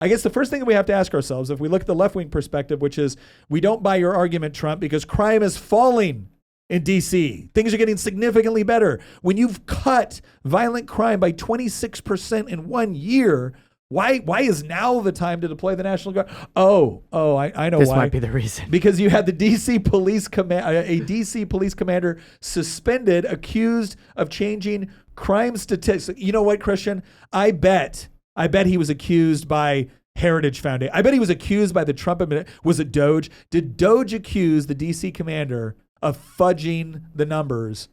I guess the first thing that we have to ask ourselves, if we look at the left-wing perspective, which is we don't buy your argument, Trump, because crime is falling in D.C. Things are getting significantly better. When you've cut violent crime by 26% in 1 year, why is now the time to deploy the National Guard? I know why. This might be the reason. Because you had the D.C. police a D.C. police commander suspended, accused of changing crime statistics. You know what, Christian? I bet he was accused by Heritage Foundation. I bet he was accused by the Trump administration. Was it Doge? Did Doge accuse the D.C. commander of fudging the numbers?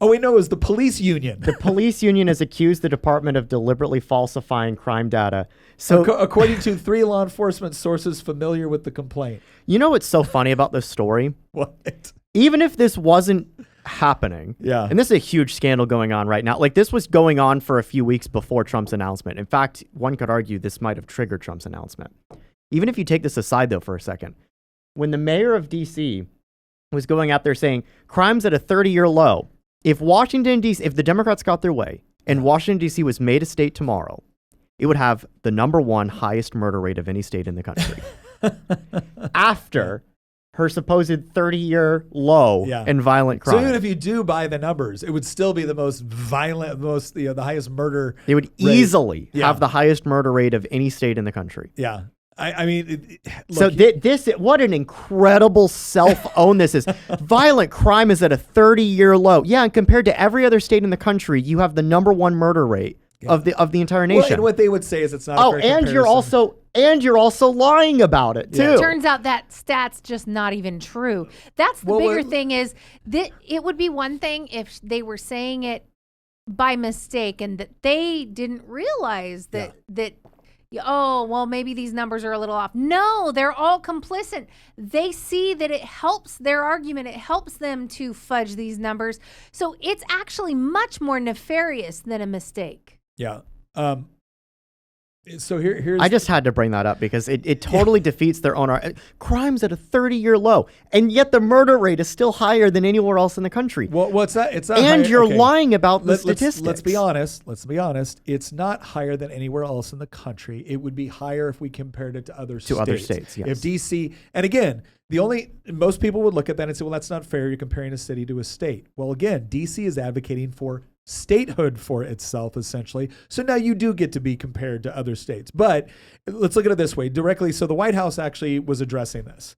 Oh, wait, no, it was the police union. The police union has accused the department of deliberately falsifying crime data. So, according to 3 law enforcement sources familiar with the complaint. You know what's so funny about this story? What? Even if this wasn't happening, and this is a huge scandal going on right now. Like, this was going on for a few weeks before Trump's announcement. In fact, one could argue this might have triggered Trump's announcement. Even if you take this aside, though, for a second, when the mayor of D.C. was going out there saying crime's at a 30-year low, if Washington, D.C., if the Democrats got their way and Washington, D.C. was made a state tomorrow, it would have the #1 highest murder rate of any state in the country. After her supposed 30-year low in violent crime. So even if you do buy the numbers, it would still be the most violent, the highest murder It would easily have the highest murder rate of any state in the country. Yeah. I mean, look, so what an incredible self-own this is. Violent crime is at a 30-year low. Yeah, and compared to every other state in the country, you have the #1 murder rate of the entire nation. Well, and what they would say is it's not. A fair and you're also lying about it too. It turns out that stat's just not even true. That's the bigger thing is that it would be one thing if they were saying it by mistake and that they didn't realize that maybe these numbers are a little off. No, they're all complicit. They see that it helps their argument. It helps them to fudge these numbers. So it's actually much more nefarious than a mistake. Yeah. So here's. I just had to bring that up because it totally defeats their own. Crime's at a 30-year low, and yet the murder rate is still higher than anywhere else in the country. Well, it's not. And higher. You're lying about the statistics. Let's be honest. It's not higher than anywhere else in the country. It would be higher if we compared it to other states. Other states, yes. If DC, and again, most people would look at that and say, well, that's not fair. You're comparing a city to a state. Well, again, DC is advocating for statehood for itself, essentially. So now you do get to be compared to other states. But let's look at it this way directly. So the White House actually was addressing this.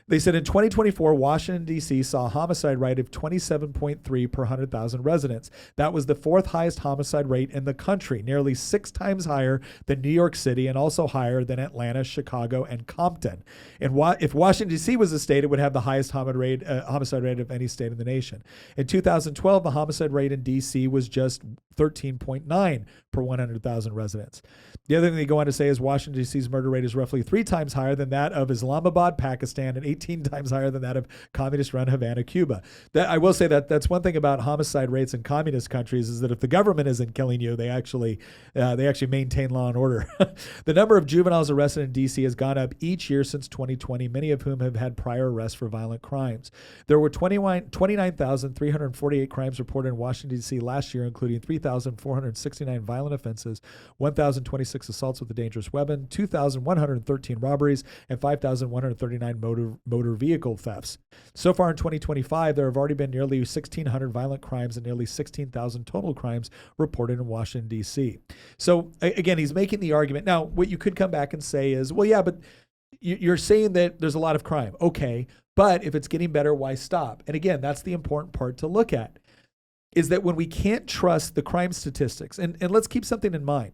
They said in 2024, Washington, D.C. saw a homicide rate of 27.3 per 100,000 residents. That was the 4th highest homicide rate in the country, nearly 6 times higher than New York City and also higher than Atlanta, Chicago, and Compton. And if Washington, D.C. was a state, it would have the highest homicide rate of any state in the nation. In 2012, the homicide rate in D.C. was just 13.9 per 100,000 residents. The other thing they go on to say is Washington, D.C.'s murder rate is roughly 3 times higher than that of Islamabad, Pakistan, and 18 times higher than that of communist-run Havana, Cuba. I will say that that's one thing about homicide rates in communist countries is that if the government isn't killing you, they actually maintain law and order. The number of juveniles arrested in D.C. has gone up each year since 2020, many of whom have had prior arrests for violent crimes. There were 29,348 crimes reported in Washington, D.C. last year, including 3,469 violent offenses, 1,026 assaults with a dangerous weapon, 2,113 robberies, and 5,139 motor vehicle thefts. So far in 2025, there have already been nearly 1,600 violent crimes and nearly 16,000 total crimes reported in Washington, D.C. So again, he's making the argument. Now, what you could come back and say is, well, yeah, but you're saying that there's a lot of crime. Okay, but if it's getting better, why stop? And again, that's the important part to look at, is that when we can't trust the crime statistics, and let's keep something in mind.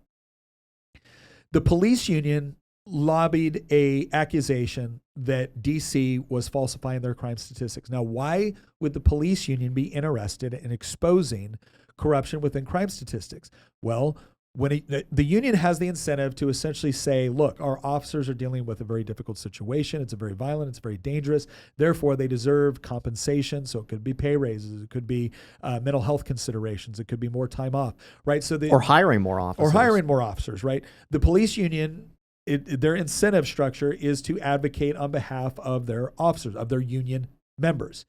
The police union lobbied a accusation that D.C. was falsifying their crime statistics. Now, why would the police union be interested in exposing corruption within crime statistics? Well, the union has the incentive to essentially say, look, our officers are dealing with a very difficult situation. It's very violent. It's very dangerous. Therefore, they deserve compensation. So it could be pay raises. It could be mental health considerations. It could be more time off, right? Or hiring more officers. Right? The police union, their incentive structure is to advocate on behalf of their officers, of their union members.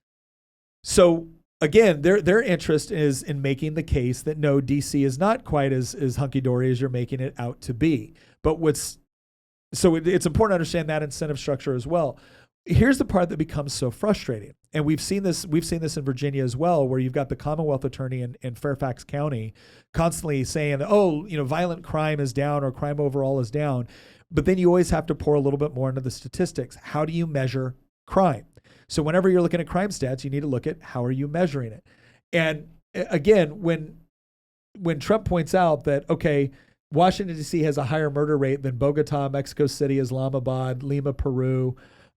So again, their interest is in making the case that no, DC is not quite as hunky-dory as you're making it out to be. But what's So it's important to understand that incentive structure as well. Here's the part that becomes so frustrating. And we've seen this in Virginia as well, where you've got the Commonwealth attorney in Fairfax County constantly saying, oh, violent crime is down or crime overall is down. But then you always have to pour a little bit more into the statistics. How do you measure crime? So whenever you're looking at crime stats, you need to look at how are you measuring it. And again, when Trump points out that, okay, Washington, D.C. has a higher murder rate than Bogota, Mexico City, Islamabad, Lima, Peru,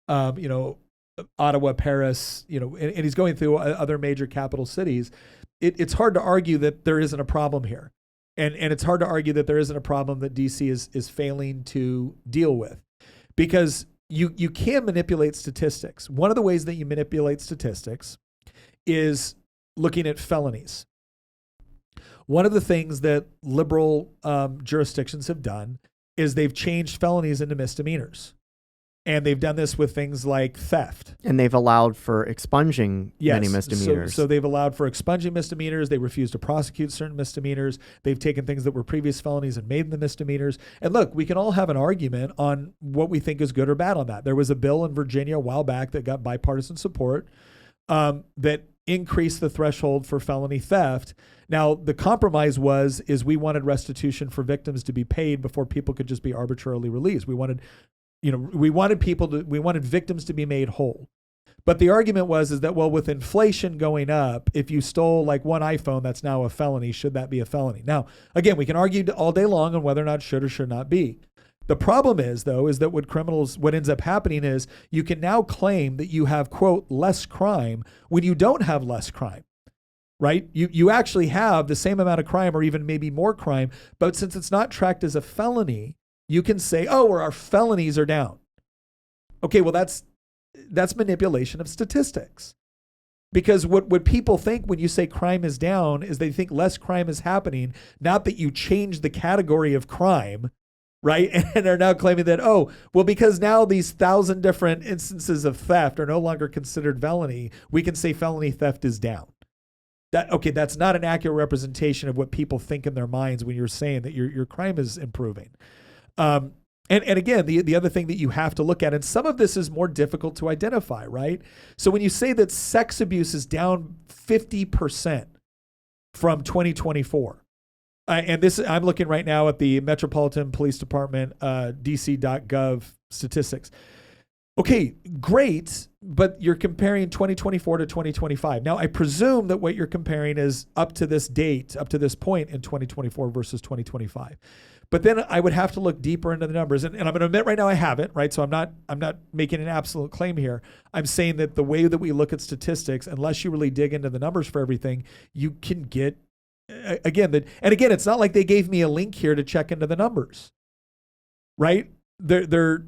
Ottawa, Paris, and he's going through other major capital cities. It's hard to argue that there isn't a problem here. And it's hard to argue that there isn't a problem that D.C. is failing to deal with, because you can manipulate statistics. One of the ways that you manipulate statistics is looking at felonies. One of the things that liberal jurisdictions have done is they've changed felonies into misdemeanors. And they've done this with things like theft. And they've allowed for expunging many misdemeanors. So they've allowed for expunging misdemeanors. They refuse to prosecute certain misdemeanors. They've taken things that were previous felonies and made them misdemeanors. And look, we can all have an argument on what we think is good or bad on that. There was a bill in Virginia a while back that got bipartisan support that increased the threshold for felony theft. Now, the compromise is we wanted restitution for victims to be paid before people could just be arbitrarily released. We wanted victims to be made whole. But the argument is that, well, with inflation going up, if you stole like one iPhone, that's now a felony. Should that be a felony? Now, again, we can argue all day long on whether or not it should or should not be. The problem is that what ends up happening is you can now claim that you have, quote, less crime when you don't have less crime, right? You actually have the same amount of crime or even maybe more crime, but since it's not tracked as a felony, you can say, oh, our felonies are down. Okay, well, that's manipulation of statistics. Because what people think when you say crime is down is they think less crime is happening, not that you change the category of crime, right? And are now claiming that, oh, well, because now these 1,000 different instances of theft are no longer considered felony, we can say felony theft is down. That's not an accurate representation of what people think in their minds when you're saying that your crime is improving. And again, the other thing that you have to look at, and some of this is more difficult to identify, right? So when you say that sex abuse is down 50% from 2024, and this, I'm looking right now at the Metropolitan Police Department, dc.gov statistics. Okay, great, but you're comparing 2024 to 2025. Now, I presume that what you're comparing is up to this date, up to this point in 2024 versus 2025. But then I would have to look deeper into the numbers. And I'm going to admit right now I haven't, right? So I'm not making an absolute claim here. I'm saying that the way that we look at statistics, unless you really dig into the numbers for everything, you can get, again, it's not like they gave me a link here to check into the numbers, right? They're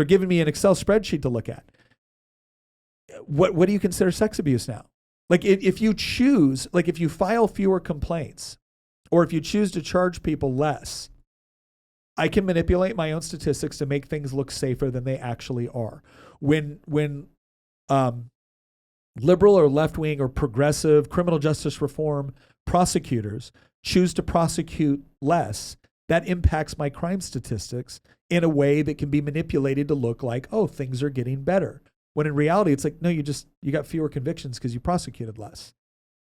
giving me an Excel spreadsheet to look at. What do you consider sex abuse now? Like if you file fewer complaints, or if you choose to charge people less, I can manipulate my own statistics to make things look safer than they actually are. When liberal or left-wing or progressive criminal justice reform prosecutors choose to prosecute less, that impacts my crime statistics in a way that can be manipulated to look like, oh, things are getting better. When in reality, it's like, no, you got fewer convictions because you prosecuted less,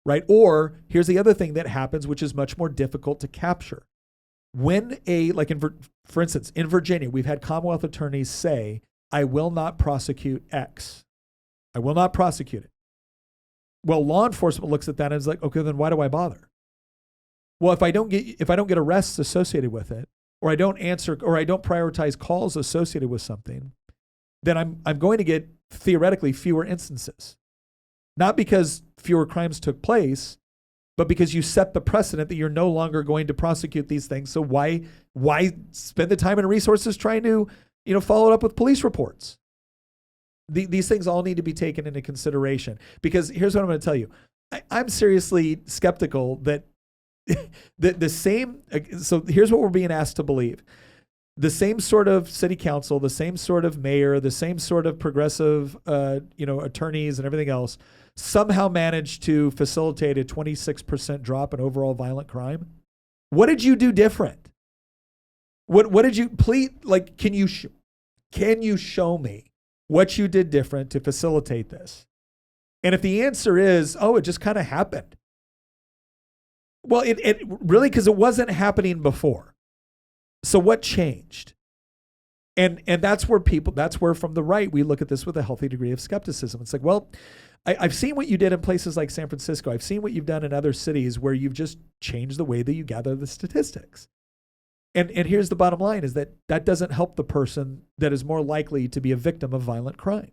right? Or here's the other thing that happens, which is much more difficult to capture. When for instance, in Virginia, we've had Commonwealth attorneys say, I will not prosecute X. I will not prosecute it. Well, law enforcement looks at that and is like, okay, then why do I bother? Well, if I don't get arrests associated with it, or I don't answer, or I don't prioritize calls associated with something, then I'm going to get theoretically fewer instances. Not because fewer crimes took place, but because you set the precedent that you're no longer going to prosecute these things. So why spend the time and resources trying to, follow it up with police reports? These things all need to be taken into consideration, because here's what I'm going to tell you. I'm seriously skeptical that the same, so here's what we're being asked to believe. The same sort of city council, the same sort of mayor, the same sort of progressive, attorneys and everything else somehow managed to facilitate a 26% drop in overall violent crime. What did you do different? What did you please, like, can you show me what you did different to facilitate this? And if the answer is, oh, it just kind of happened. Well, it really, because it wasn't happening before. So what changed? And that's where from the right, we look at this with a healthy degree of skepticism. It's like, well, I've seen what you did in places like San Francisco. I've seen what you've done in other cities where you've just changed the way that you gather the statistics. And here's the bottom line is that doesn't help the person that is more likely to be a victim of violent crime.